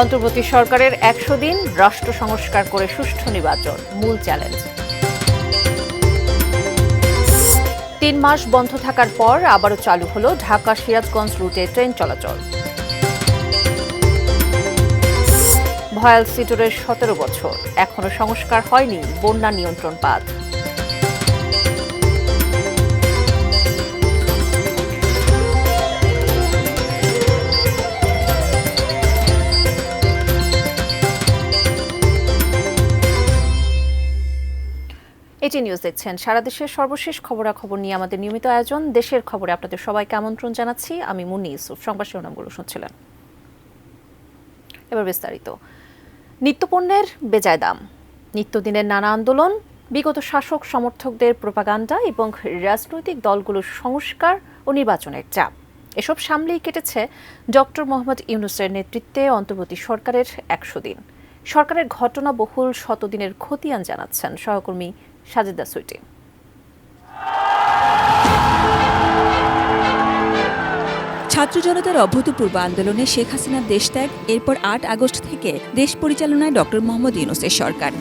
অন্তর্বর্তী সরকারের ১০০ দিন, রাষ্ট্র সংস্কার করে সুষ্ঠু নির্বাচন মূল চ্যালেঞ্জ। ৩ মাস বন্ধ থাকার পর আবারও চালু হলো ঢাকা সিরাজগঞ্জ রুটে ট্রেন চলাচল। ভয়াল সিটরের ১৭ বছর, এখনো সংস্কার হয়নি বন্যা নিয়ন্ত্রণ বাঁধ। এটি নিউজ দেখছেন। সারা দেশের সর্বশেষ খবরাখবর নিয়ে আমাদের নিয়মিত আয়োজন দেশের খবরে আপনাদের সবাইকে আমন্ত্রণ জানাচ্ছি। আমি মুন্নি ইউসুফ। সংবাদ শিরোনামগুলো শুনছিলেন, এবার বিস্তারিত। নিত্যপণ্যের বেজায় দাম, নিত্যদিনের নানা আন্দোলন, বিগত শাসক সমর্থকদের প্রোপাগান্ডা এবং রাজনৈতিক দলগুলোর সংস্কার ও নির্বাচনের চাপ, এসব সামলেই কেটেছে ডক্টর মোহাম্মদ ইউনূসের নেতৃত্বে অন্তর্বর্তী সরকারের ১০০ দিন। সরকারের ঘটনাবহুল শতদিনের খতিয়ান জানাচ্ছেন সহকর্মী সাজেদা সুইটি। ছাত্র জনতার অভূতপূর্ব আন্দোলনে শেখ হাসিনার দেশত্যাগ, এরপর ৮ আগস্ট থেকে দেশ পরিচালনায় ডক্টর মোহাম্মদ ইউনূসের সরকার।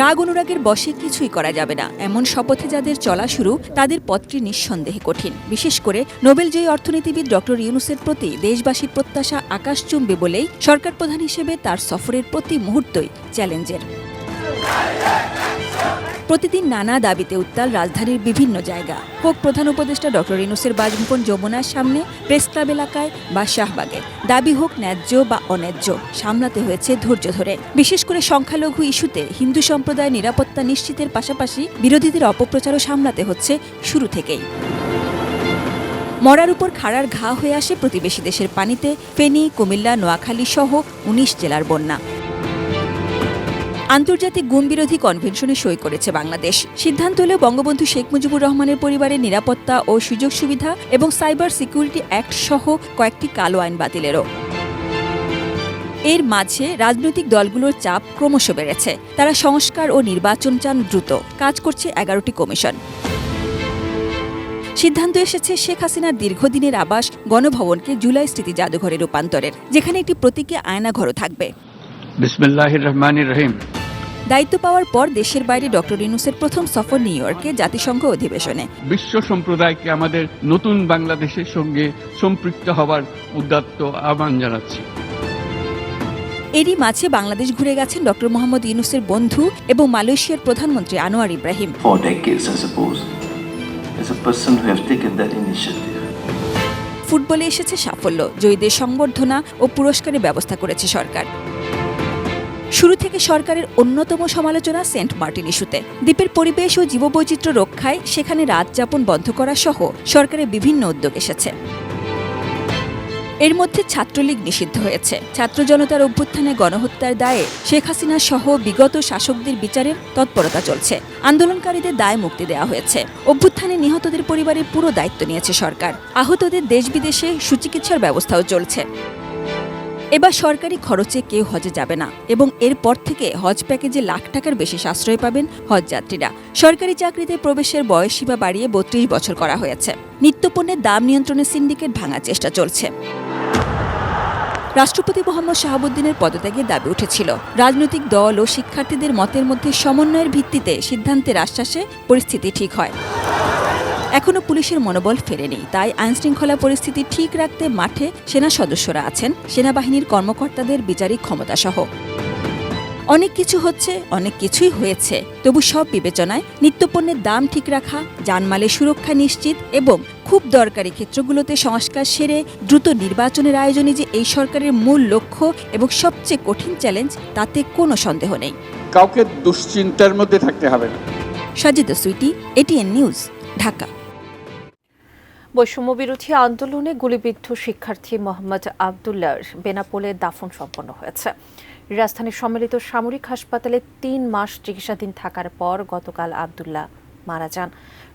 রাগ অনুরাগের বশে কিছুই করা যাবে না এমন শপথে যাদের চলা শুরু, তাদের পথটি নিঃসন্দেহে কঠিন। বিশেষ করে নোবেলজয়ী অর্থনীতিবিদ ডক্টর ইউনূসের প্রতি দেশবাসীর প্রত্যাশা আকাশচুম্বী বলেই সরকার প্রধান হিসেবে তার সফরের প্রতি মুহূর্তই চ্যালেঞ্জের। প্রতিদিন নানা দাবিতে উত্তাল রাজধানীর বিভিন্ন জায়গা, হোক প্রধান উপদেষ্টা ডক্টর ইউনূসের বাসভবন যমুনার সামনে, প্রেস ক্লাব এলাকায় বা শাহবাগে। দাবি হোক ন্যায্য বা অন্যায্য, সামলাতে হয়েছে ধৈর্য ধরে। বিশেষ করে সংখ্যালঘু ইস্যুতে হিন্দু সম্প্রদায়ের নিরাপত্তা নিশ্চিতের পাশাপাশি বিরোধীদের অপপ্রচারও সামলাতে হচ্ছে শুরু থেকেই। মরার উপর খাড়ার ঘা হয়ে আসে প্রতিবেশী দেশের পানিতে ফেনী, কুমিল্লা, নোয়াখালী সহ ১৯ জেলার বন্যা। আন্তর্জাতিক গুমবিরোধী কনভেনশনে সই করেছে বাংলাদেশ। সিদ্ধান্ত হলেও বঙ্গবন্ধু শেখ মুজিবুর রহমানের পরিবারের নিরাপত্তা ও সুযোগ সুবিধা এবং সাইবার সিকিউরিটি অ্যাক্ট সহ কয়েকটি কালো আইন বাতিলেরও। এর মাঝে রাজনৈতিক দলগুলোর চাপ ক্রমশ বেড়েছে। তারা সংস্কার ও নির্বাচন চান দ্রুত। কাজ করছে ১১টি কমিশন। সিদ্ধান্ত এসেছে শেখ হাসিনার দীর্ঘদিনের আবাস গণভবনকে জুলাই স্মৃতি জাদুঘরে রূপান্তরের, যেখানে একটি প্রতীকী আয়নাঘরও থাকবে। বিসমিল্লাহির রহমানির রহিম। দায়িত্ব পাওয়ার পর দেশের বাইরে ডক্টর ইউনূসের প্রথম সফর নিউ ইয়র্কে জাতিসংঘ অধিবেশনে। বিশ্ব সম্প্রদায়কে আমাদের নতুন বাংলাদেশের সঙ্গে সম্পৃক্ত হওয়ার উদাত্ত আহ্বান জানাচ্ছি। এরই মাঝে বাংলাদেশ ঘুরে গেছেন ডক্টর মোহাম্মদ ইউনূসের বন্ধু এবং মালয়েশিয়ার প্রধানমন্ত্রী আনোয়ার ইব্রাহিম। ফুটবলে এসেছে সাফল্য, জয়ীদের সংবর্ধনা ও পুরস্কারের ব্যবস্থা করেছে সরকার। শুরু থেকে সরকারের অন্যতম সমালোচনা সেন্ট মার্টিন ইস্যুতে। দ্বীপের পরিবেশ ও জীববৈচিত্র্য রক্ষায় সেখানে রাত যাপন বন্ধ করা সহ সরকারের বিভিন্ন উদ্যোগ এসেছে। এর মধ্যে ছাত্রলীগ নিষিদ্ধ হয়েছে। ছাত্র জনতার অভ্যুত্থানে গণহত্যার দায়ে শেখ হাসিনা সহ বিগত শাসকদের বিচারের তৎপরতা চলছে। আন্দোলনকারীদের দায় মুক্তি দেওয়া হয়েছে। অভ্যুত্থানে নিহতদের পরিবারের পুরো দায়িত্ব নিয়েছে সরকার। আহতদের দেশ বিদেশে সুচিকিৎসার ব্যবস্থাও চলছে। এবার সরকারি খরচে কেউ হজে যাবে না এবং এরপর থেকে হজ প্যাকেজে লাখ টাকার বেশি সাশ্রয় পাবেন হজযাত্রীরা। সরকারি চাকরিতে প্রবেশের বয়সসীমা বাড়িয়ে ৩২ বছর করা হয়েছে। নিত্যপণ্যের দাম নিয়ন্ত্রণের সিন্ডিকেট ভাঙার চেষ্টা চলছে। রাষ্ট্রপতি মোহাম্মদ শাহাবুদ্দিনের পদত্যাগের দাবি উঠেছিল। রাজনৈতিক দল ও শিক্ষার্থীদের মতের মধ্যে সমন্বয়ের ভিত্তিতে সিদ্ধান্তের আশ্বাসে পরিস্থিতি ঠিক হয়। এখনও পুলিশের মনোবল ফেরেনি, তাই আইনশৃঙ্খলা পরিস্থিতি ঠিক রাখতে মাঠে সেনা সদস্যরা আছেন, সেনাবাহিনীর কর্মকর্তাদের বিচারিক ক্ষমতা সহ। অনেক কিছু হচ্ছে, অনেক কিছুই হয়েছে। তবু সব বিবেচনায় নিত্যপণ্যের দাম ঠিক রাখা, জানমালের সুরক্ষা নিশ্চিত এবং খুব দরকারি ক্ষেত্রগুলোতে সংস্কার সেরে দ্রুত নির্বাচনের আয়োজনে যে এই সরকারের মূল লক্ষ্য এবং সবচেয়ে কঠিন চ্যালেঞ্জ, তাতে কোনো সন্দেহ নেই। কাউকে দুশ্চিন্তার মধ্যে থাকতে হবে না। Sajeda Sweety, ATN news, Dhaka. বৈষম্য বিরোধী আন্দোলনে গুলিবিদ্ধ শিক্ষার্থী মোহাম্মদ আবদুল্লাহর বেনাপোলে দাফন সম্পন্ন হয়েছে। রাজধানীর সম্মিলিত সামরিক হাসপাতালে ৩ মাস চিকিৎসাধীন থাকার পর গতকাল আবদুল্লাহ মারা যান।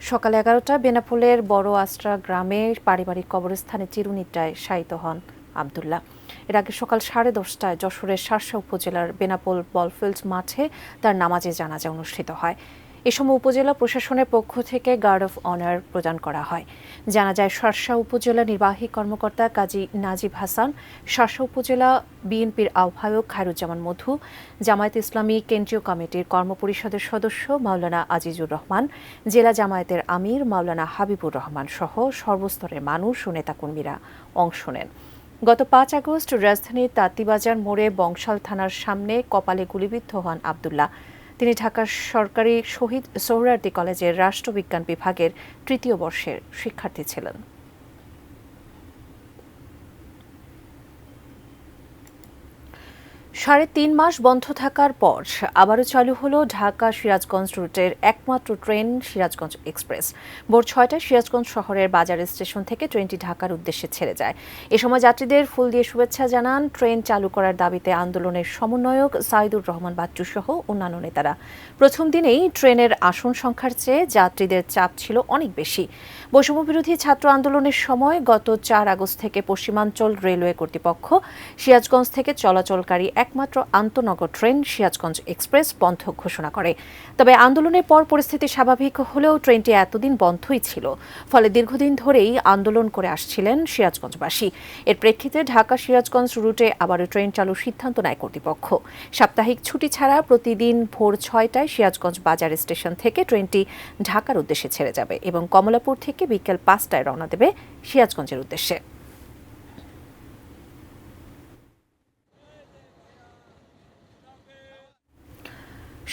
সকাল ১১টায় বেনাপোলের বড় আস্ট্রা গ্রামে পারিবারিক কবরস্থানে চিরনিদ্রায় শায়িত হন আবদুল্লাহ। এর আগে সকাল 10:30টায় যশোরের শার্শা উপজেলার বেনাপোল বলফিল্ড মাঠে তার নামাজে জানাজা অনুষ্ঠিত হয়। এ সময় উপজেলা প্রশাসনের পক্ষ থেকে গার্ড অফ অনার প্রদান করা হয়। জানা যায় শার্শা উপজেলা নির্বাহী কর্মকর্তা কাজী নাজিব হাসান, শার্শা উপজেলা বিএনপির আহ্বায়ক খায়রুজ্জামান মধু, জামায়াত ইসলামী কেন্দ্রীয় কমিটির কর্মপরিষদের সদস্য মাওলানা আজিজুর রহমান, জেলা জামায়াতের আমির মাওলানা হাবিবুর রহমান সহ সর্বস্তরের মানুষ ও নেতাকর্মীরা অংশ নেন। গত ৫ আগস্ট রাজধানীর তাঁতীবাজার মোড়ে বংশাল থানার সামনে কপালে গুলিবিদ্ধ হন আবদুল্লাহ। তিনি ঢাকার সরকারি শহীদ সোহরাওয়ার্দী কলেজের রাষ্ট্রবিজ্ঞান বিভাগের ৩য় বর্ষের শিক্ষার্থী ছিলেন। সাড়ে ৩ মাস বন্ধ থাকার পর আবারও চালু হলো ঢাকা সিরাজগঞ্জ রুটের একমাত্র ট্রেন সিরাজগঞ্জ এক্সপ্রেস। ভোর ৬টায় সিরাজগঞ্জ শহরের বাজার স্টেশন থেকে ট্রেনটি ঢাকার উদ্দেশ্যে ছেড়ে যায়। এ সময় যাত্রীদের ফুল দিয়ে শুভেচ্ছা জানান ট্রেন চালু করার দাবিতে আন্দোলনের সমন্বয়ক সাইদুর রহমান বাচ্চু সহ অন্যান্য নেতারা। প্রথম দিনেই ট্রেনের আসন সংখ্যার চেয়ে যাত্রীদের চাপ ছিল অনেক বেশি। বৈষম্যবিরোধী ছাত্র আন্দোলনের সময় গত ৪ আগস্ট থেকে পশ্চিমাঞ্চল রেলওয়ে কর্তৃপক্ষ সিরাজগঞ্জ থেকে চলাচলকারী একমাত্র আন্তনগর ট্রেন সিরাজগঞ্জ এক্সপ্রেস বন্ধ ঘোষণা করে। তবে আন্দোলনের পর পরিস্থিতি স্বাভাবিক হলেও ট্রেনটি এতদিন বন্ধই ছিল, ফলে দীর্ঘদিন ধরেই আন্দোলন করে আসছিলেন সিরাজগঞ্জবাসী। এর প্রেক্ষিতে ঢাকা সিরাজগঞ্জ রুটে আবারও ট্রেন চালুর সিদ্ধান্ত নেয় কর্তৃপক্ষ। সাপ্তাহিক ছুটি ছাড়া প্রতিদিন ভোর ৬টায় সিরাজগঞ্জ বাজার স্টেশন থেকে ট্রেনটি ঢাকার উদ্দেশ্যে ছেড়ে যাবে এবং কমলাপুর থেকে বিকেল ৫টায় রওনা দেবে সিরাজগঞ্জের উদ্দেশ্যে।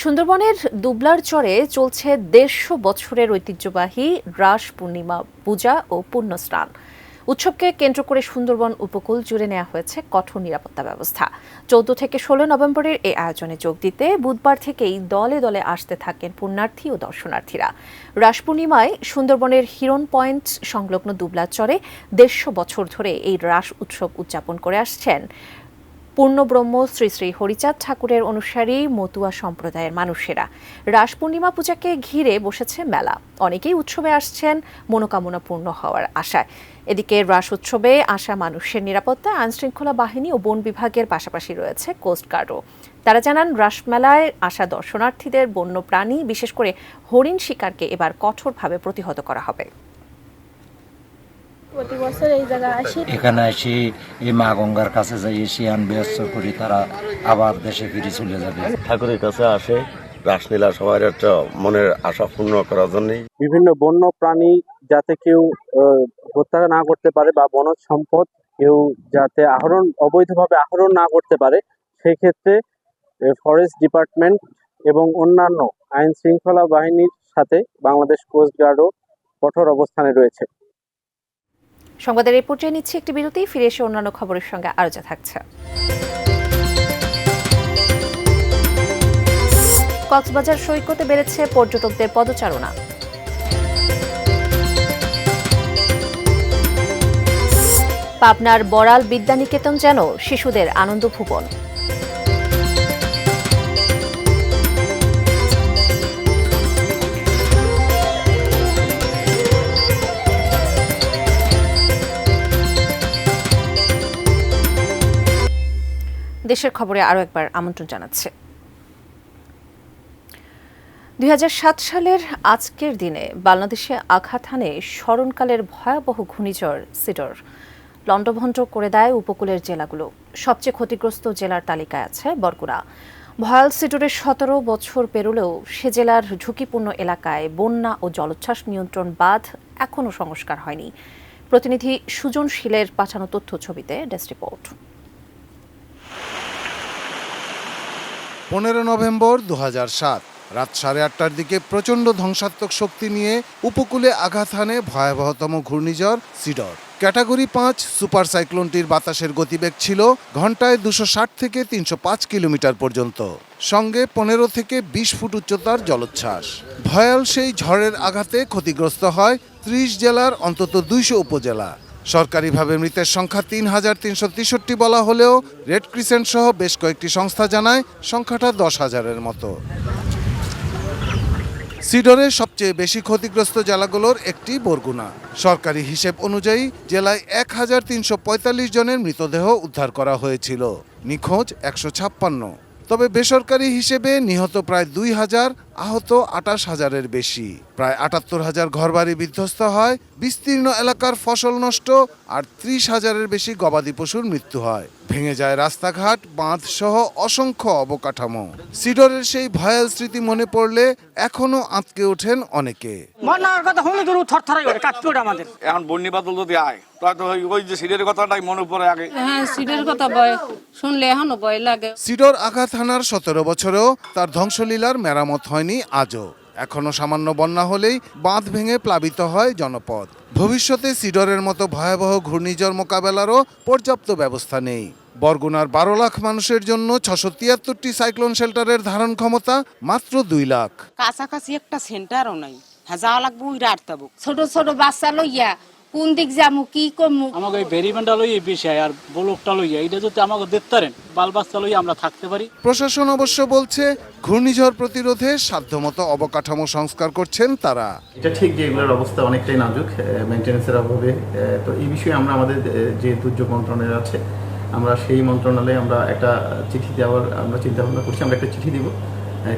সুন্দরবনের দুবলার চরে চলছে ১৫০ বছরের ঐতিহ্যবাহী রাস পূর্ণিমা পূজা ও পুণ্য স্নান। উৎসবকে কেন্দ্র করে সুন্দরবন উপকূল জুড়ে নেওয়া হয়েছে কঠোর নিরাপত্তা ব্যবস্থা। ১৪ থেকে ১৬ নভেম্বরের এই আয়োজনে যোগ দিতে বুধবার থেকেই দলে দলে আসতে থাকেন পুণ্যার্থী ও দর্শনার্থীরা। রাস পূর্ণিমায় সুন্দরবনের হিরন পয়েন্ট সংলগ্ন দুবলার চরে ১৫০ বছর ধরে এই রাস উৎসব উদযাপন করে আসছেন পূর্ণব্রহ্ম শ্রী শ্রী হরিচাঁদ ঠাকুরের অনুসারী মতুয়া সম্প্রদায়ের মানুষেরা। রাস পূর্ণিমা পূজাকে ঘিরে বসেছে মেলা। অনেকেই উৎসবে আসছেন মনোকামনা পূর্ণ হওয়ার আশায়। এদিকে রাস উৎসবে আসা মানুষের নিরাপত্তায় আইনশৃঙ্খলা বাহিনী ও বন বিভাগের পাশাপাশি রয়েছে কোস্টগার্ডও। তারা জানান রাসমেলায় আসা দর্শনার্থীদের বন্য প্রাণী বিশেষ করে হরিণ শিকারকে এবার কঠোরভাবে প্রতিহত করা হবে। প্রতি বছর এই জায়গা আসি, এখানে আসি এই মা গঙ্গার কাছে যাই, শিয়ান ব্যস্ত করি, তারা আবার দেশে ফিরে চলে যাবে। ঠাকুরের কাছে আসে রাসলীলা সবার একটা মনের আশা পূর্ণ করার জন্যই। বিভিন্ন বন্য প্রাণী যাতে কেউ হত্যা না করতে পারে বা বনজ সম্পদ কেউ যাতে অবৈধভাবে আহরণ না করতে পারে, সেই ক্ষেত্রে ফরেস্ট ডিপার্টমেন্ট এবং অন্যান্য আইন শৃঙ্খলা বাহিনীর সাথে বাংলাদেশ কোস্টগার্ডও কঠোর অবস্থানে রয়েছে। সংবাদের এই পর্যায়ে নিচ্ছে একটি বিরতি, ফিরে এসে অন্যান্য খবরের সঙ্গে আলোচনা থাকছে। কক্সবাজার সৈকতে বেড়েছে পর্যটকদের পদচারণা। পাবনার বড়াল বিদ্যানিকেতন যেন শিশুদের আনন্দ ভুবন। দেশের খবরে আরও একবার আমন্ত্রণ জানাচ্ছে। ২০০৭ সালের আজকের দিনে বাংলাদেশে আঘাত হানে স্মরণকালের ভয়াবহ ঘূর্ণিঝড় সিডর। লণ্ডভণ্ড করে দেয় উপকূলের জেলাগুলো। সবচেয়ে ক্ষতিগ্রস্ত জেলার তালিকায় আছে বরগুনা। ভয়াল সিডরের ১৭ বছর পেরোলেও সে জেলার ঝুঁকিপূর্ণ এলাকায় বন্যা ও জলোচ্ছ্বাস নিয়ন্ত্রণ বাঁধ এখনও সংস্কার হয়নি। প্রতিনিধি সুজন শীলের পাঠানো তথ্য ছবিতে ডেস্ক রিপোর্ট। ১৫ নভেম্বর ২০০৭ রাত ৮:৩০টার দিকে প্রচণ্ড ধ্বংসাত্মক শক্তি নিয়ে উপকূলে আঘাত হানে ভয়াবহতম ঘূর্ণিঝড় সিডর। ক্যাটাগরি ৫ সুপার সাইক্লোনটির বাতাসের গতিবেগ ছিল ঘন্টায় ২৬০ থেকে ৩০৫ কিলোমিটার পর্যন্ত, সঙ্গে ১৫ থেকে ২০ ফুট উচ্চতার জলোচ্ছ্বাস। ভয়াল সেই ঝড়ের আঘাতে ক্ষতিগ্রস্ত হয় ৩০ জেলার অন্তত ২০০ উপজেলা। সরকারিভাবে মৃতের সংখ্যা ৩,৩৬৩ বলা হলেও রেড ক্রিসেন্ট সহ বেশ কয়েকটি সংস্থা জানায় সংখ্যাটা ১০,০০০-এর মতো। সিডরের সবচেয়ে বেশি ক্ষতিগ্রস্ত জেলাগুলোর একটি বরগুনা। সরকারি হিসেব অনুযায়ী জেলায় ১,৩৪৫ জনের মৃতদেহ উদ্ধার করা হয়েছিল, নিখোঁজ ১৫৬। তবে বেসরকারি হিসেবে নিহত প্রায় ২,০০০ আহত 28,000-এর বেশি। প্রায় 78,000 ঘরবাড়ি বিধ্বস্ত হয়, বিস্তীর্ণ এলাকার ফসল নষ্ট আর 30,000-এর বেশি গবাদি পশুর মৃত্যু হয়। ভেঙে যায় রাস্তাঘাট, বাঁধ সহ অসংখ্য অবকাঠামো। সিডরের সেই ভয়াল স্মৃতি মনে পড়লে এখনো আঁতকে ওঠেন অনেকে। এখন বন্যা বাদল যদি আয় তো ওই যে সিডের কথাটাই মনে পড়ে আগে। হ্যাঁ, সিডের কথা ভয় শুনলে এখনো ভয় লাগে। সিডর আঘাত হানার 17 বছরেও তার ধ্বংসলীলার মেরামত হয়নি আজও। এখনো সামান্য বন্যা হলেই বাঁধ ভেঙে প্লাবিত হয় জনপদ। ভবিষ্যতে সিডরের মতো ভয়াবহ ঘূর্ণিঝড় মোকাবেলারও পর্যাপ্ত ব্যবস্থা নেই। বরগুনার 12 লাখ মানুষের জন্য 673টি সাইক্লোন শেল্টারের ধারণ ক্ষমতা মাত্র 2 লাখ। কাছাকাছি একটা সেন্টারও নাই, হ্যাঁ যাওয়া লাগবে ওই রাস্তাবো। ছোট ছোট বাচ্চা লইয়া কোন দিক যাবো কি করবো। আমাকে এই বেরিমেন্টটা লইয়া বিষয় আর ব্লকটা লইয়া এটা যদি আমাকে দেখতে পারেন বাল বাচ্চা লইয়া আমরা থাকতে পারি। প্রশাসন অবশ্য বলছে ঘূর্ণিঝড় প্রতিরোধে সাধ্যমতো অবকাঠামো সংস্কার করছেন তারা। এটা ঠিক যে এগুলোর অবস্থা অনেকটাই নাজুক মেইনটেনেন্সের অভাবে। তো এই বিষয়ে আমরা আমাদের যে দুর্যোগ মন্ত্রণালয় আছে আমরা সেই মন্ত্রণালয়ে আমরা একটা চিঠি দেওয়ার আমরা চিন্তা ভাবনা করছি। আমরা একটা চিঠি দিব,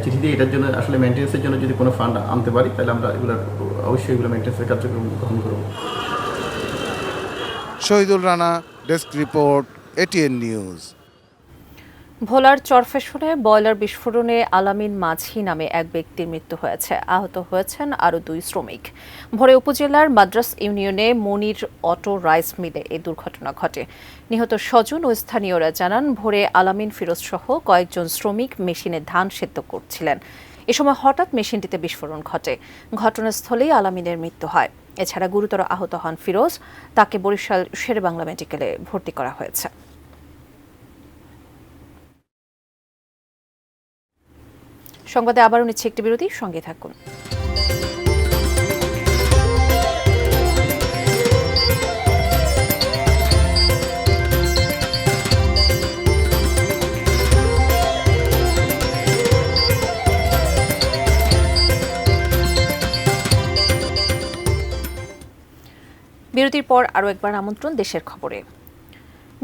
চিঠি দিয়ে এটার জন্য আসলে মেইনটেনেন্সের জন্য যদি কোনো ফান্ড আনতে পারি তাহলে আমরা এগুলোর অবশ্যই এগুলো মেইনটেনেন্সের কার্যক্রম গ্রহণ করব। Shahidul Rana, desk report, ATN news. ভোলার চরফেশনে বয়লার বিস্ফোরণে আলামিন মাঝি নামে এক ব্যক্তির মৃত্যু হয়েছে। আহত হয়েছেন আরও 2 শ্রমিক। ভোরে উপজেলার মাদ্রাস ইউনিয়নে মনির অটো রাইস মিলে এই দুর্ঘটনা ঘটে। নিহত স্বজন ও স্থানীয়রা জানান, ভোরে আলামিন ফিরোজ সহ কয়েকজন শ্রমিক মেশিনে ধান সেদ্ধ করছিলেন। এ সময় হঠাৎ মেশিনটিতে বিস্ফোরণ ঘটে। ঘটনাস্থলেই আলামিনের মৃত্যু হয়। এছাড়া গুরুতর আহত হন ফিরোজ। তাকে বরিশাল শেরেবাংলা মেডিকেলে ভর্তি করা হয়েছে। সংবাদে আবারও নিচ্ছে একটি বিরতি, সঙ্গে থাকুন। বিরতির পর আরও একবার আমন্ত্রণ দেশের খবরে।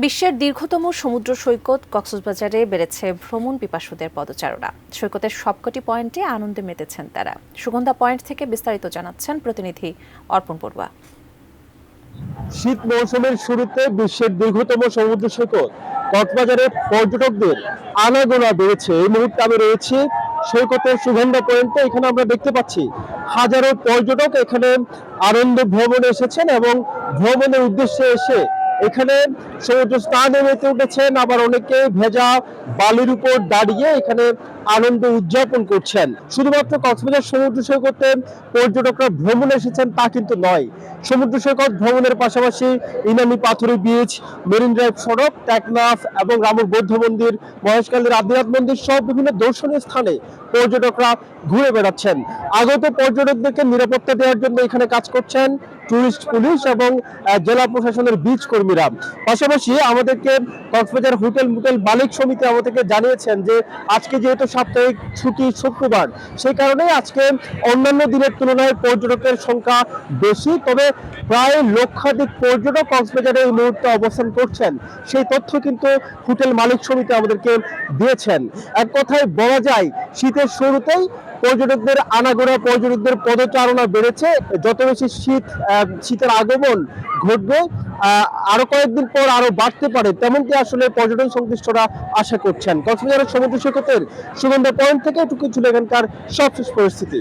বিশ্বের দীর্ঘতম সমুদ্র সৈকত কক্সবাজারে বেড়েছে ভ্রমণ পিপাসুদের পদচারণা। সৈকতের সবকটি পয়েন্টে আনন্দে মেতেছেন তারা। সুগন্ধা পয়েন্ট থেকে বিস্তারিত জানাচ্ছেন প্রতিনিধি অর্পণ পড়ুয়া। শীত মৌসুমের শুরুতে বিশ্বের দীর্ঘতম সমুদ্র সৈকত কক্সবাজারে পর্যটকদের আনাগোনা বেড়েছে। এই মুহূর্তে আমি রয়েছি সৈকতের সুগন্ধা পয়েন্টে। এখানে আমরা দেখতে পাচ্ছি হাজারো পর্যটক এখানে আনন্দ ভ্রমণে এসেছেন এবং ভ্রমণের উদ্দেশ্যে এসে এখানে সমুদ্র স্নানে মেতে উঠেছেন। আবার অনেকে ভেজা বালির উপর দাঁড়িয়ে এখানে আনন্দ উদযাপন করছেন। শুধুমাত্র কক্সবাজার সমুদ্র সৈকতে পর্যটকরা ভ্রমণে এসেছেন তা কিন্তু নয়। সমুদ্র সৈকত ভ্রমণের পাশাপাশি Inani paturi beach, marine drive সড়ক, টেকনাফ এবং রামুর বৌদ্ধ মন্দির, মহেশখালীর আদিনাথ মন্দির সহ বিভিন্ন দর্শনীয় স্থানে পর্যটকরা ঘুরে বেড়াচ্ছেন। আগত পর্যটকদেরকে নিরাপত্তা দেওয়ার জন্য এখানে কাজ করছেন টুরিস্ট পুলিশ এবং জেলা প্রশাসনের বিচ কর্মীরা। পাশাপাশি আমাদেরকে কক্সবাজার হোটেল মোটেল মালিক সমিতি আমাদেরকে জানিয়েছেন যে আজকে যেহেতু সাপ্তাহিক ছুটি শুক্রবার, সেই কারণে আজকে অন্যান্য দিনের তুলনায় পর্যটকের সংখ্যা বেশি। তবে প্রায় লক্ষাধিক পর্যটক কক্সবাজারে এই মুহূর্তে অবস্থান করছেন, সেই তথ্য কিন্তু হোটেল মালিক সমিতি আমাদেরকে দিয়েছেন। এক কথায় বলা যায় শীতের শুরুতেই পর্যটকদের আনাগোনা, পর্যটকদের পদচারণা বেড়েছে। যত বেশি শীতের আগমন ঘটবে আরো কয়েকদিন পর আরো বাড়তে পারে, তেমনটি আসলে পর্যটন সংশ্লিষ্টরা আশা করছেন। কক্সবাজারের সমুদ্র সৈকতের সুগন্ধা পয়েন্ট থেকে এটুকু ছিল এখানকার সবশেষ পরিস্থিতি।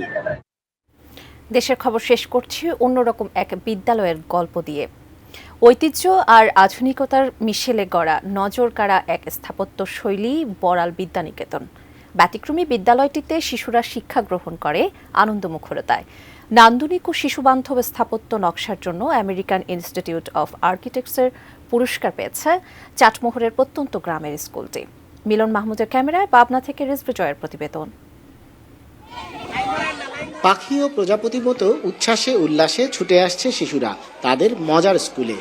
দেশের খবর শেষ করছি অন্যরকম এক বিদ্যালয়ের গল্প দিয়ে। ঐতিহ্য আর আধুনিকতার মিশেলে গড়া নজর কাড়া এক স্থাপত্য শৈলী বড়াল বিদ্যানিকেতন। ব্যতিক্রমী বিদ্যালয়টিতে শিশুরা শিক্ষা গ্রহণ করে আনন্দমুখরতায়। নান্দনিক ও শিশুবান্ধব স্থাপত্য নকশার জন্য আমেরিকান ইনস্টিটিউট অফ আর্কিটেক্টসের পুরস্কার পেয়েছে চাটমোহরের প্রত্যন্ত গ্রামের স্কুলটি। মিলন মাহমুদের ক্যামেরায় পাবনা থেকে রিজভি জয়ের প্রতিবেদন। পাখি ও প্রজাপতির মতো উচ্ছ্বাসে উল্লাসে ছুটে আসছে শিশুরা তাদের মজার স্কুলে।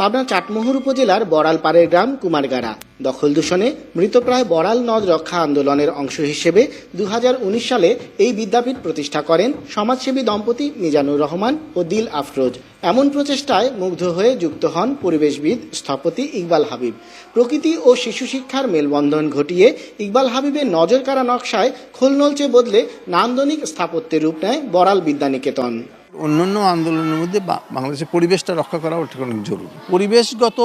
পাবনা চাটমোহর উপজেলার বড়ালপাড়ের গ্রাম কুমারগাড়া দখল দূষণে মৃতপ্রায় বড়াল নদ রক্ষা আন্দোলনের অংশ হিসেবে 2019 সালে এই বিদ্যাপীঠ প্রতিষ্ঠা করেন সমাজসেবী দম্পতি মিজানুর রহমান ও দিল আফরোজ। এমন প্রচেষ্টায় মুগ্ধ হয়ে যুক্ত হন পরিবেশবিদ স্থপতি ইকবাল হাবিব। প্রকৃতি ও শিশু শিক্ষার মেলবন্ধন ঘটিয়ে ইকবাল হাবিবের নজর কাড়া নকশায় খোলনলচে বদলে নান্দনিক স্থাপত্যের রূপ নেয় বড়াল বিদ্যানিকেতন। অন্যান্য আন্দোলনের মধ্যে বাংলাদেশের পরিবেশটা রক্ষা করা অনেক জরুরি। পরিবেশগত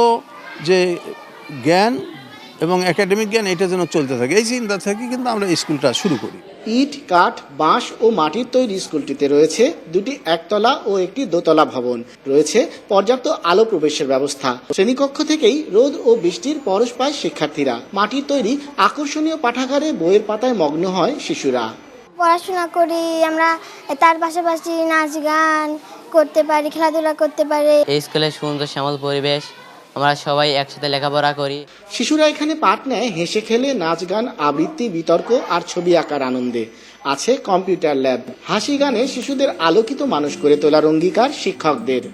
যে জ্ঞান এবং একাডেমিক জ্ঞান এটা যেন চলতে থাকে, এই চিন্তা থেকে কিন্তু আমরা স্কুলটা শুরু করি। ইট, কাঠ, বাঁশ ও মাটির তৈরি স্কুলটিতে রয়েছে দুটি একতলা ও একটি দোতলা ভবন। রয়েছে পর্যাপ্ত আলো প্রবেশের ব্যবস্থা। শ্রেণীকক্ষ থেকেই রোদ ও বৃষ্টির পরশ পায় শিক্ষার্থীরা। মাটির তৈরি আকর্ষণীয় পাঠাগারে বইয়ের পাতায় মগ্ন হয় শিশুরা। পড়াশোনা করি আমরা, তার পাশাপাশি নাচ গান করতে পারি, খেলাধুলা করতে পারি। এই স্কুলে সুন্দর শ্যামল পরিবেশ, আমরা সবাই একসাথে লেখাপড়া করি। শিশুরা এখানে পাঠ নেয় হেসে খেলে, নাচ গান, আবৃত্তি, বিতর্ক আর ছবি আঁকার আনন্দে। আছে কম্পিউটার ল্যাব। হাসি গানে শিশুদের আলোকিত মানুষ করে তোলার অঙ্গীকার শিক্ষকদের।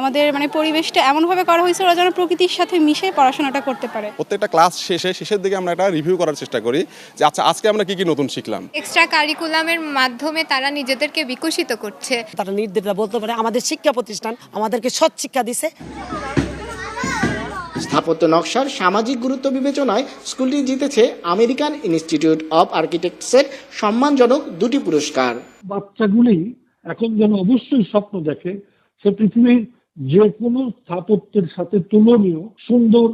আমাদের পরিবেশটা এমনভাবে করা হয়েছে ওরা যেন প্রকৃতির সাথে মিশে পড়াশোনাটা করতে পারে। প্রত্যেকটা ক্লাস শেষের দিকে আমরা একটা রিভিউ করার চেষ্টা করি যে আচ্ছা আজকে আমরা কি নতুন শিখলাম। এক্সট্রা কারিকুলামের মাধ্যমে তারা নিজেদেরকে বিকশিত করছে। তারা নির্দ্বিধায় বলতে পারে আমাদের শিক্ষা প্রতিষ্ঠান আমাদেরকে সৎ শিক্ষা দিছে। স্থাপত্য নকশার সামাজিক গুরুত্ব বিবেচনায় স্কুলটি জিতেছে আমেরিকান ইনস্টিটিউট অব আর্কিটেক্টসের সম্মানজনক দুটি পুরস্কার। বাচ্চাগুলি এখন যেন অবশ্যই স্বপ্ন দেখে সে পৃথিবীর যে কোনো স্থাপত্যের সাথে তুলনীয় সুন্দর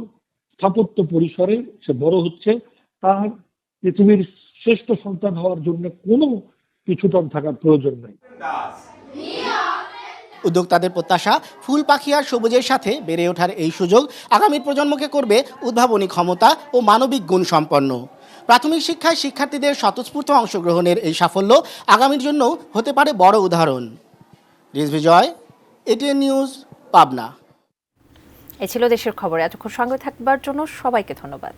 স্থাপত্য পরিসরে সে বড় হচ্ছে, তার পৃথিবীর শ্রেষ্ঠ সন্তান হওয়ার জন্য কোনো পিছুটান থাকার প্রয়োজন নেই। উদ্যোক্তাদের প্রত্যাশা, ফুল, পাখি আর সবুজের সাথে বেড়ে ওঠার এই সুযোগ আগামী প্রজন্মকে করবে উদ্ভাবনী ক্ষমতা ও মানবিক গুণ সম্পন্ন। প্রাথমিক শিক্ষায় শিক্ষার্থীদের স্বতঃস্ফূর্ত অংশগ্রহণের এই সাফল্য আগামীর জন্য হতে পারে বড় উদাহরণ। রিজভি জয়, এটিএন নিউজ, পাবনা। এ ছিল দেশের খবর। এতক্ষণ সঙ্গে থাকবার জন্য সবাইকে ধন্যবাদ।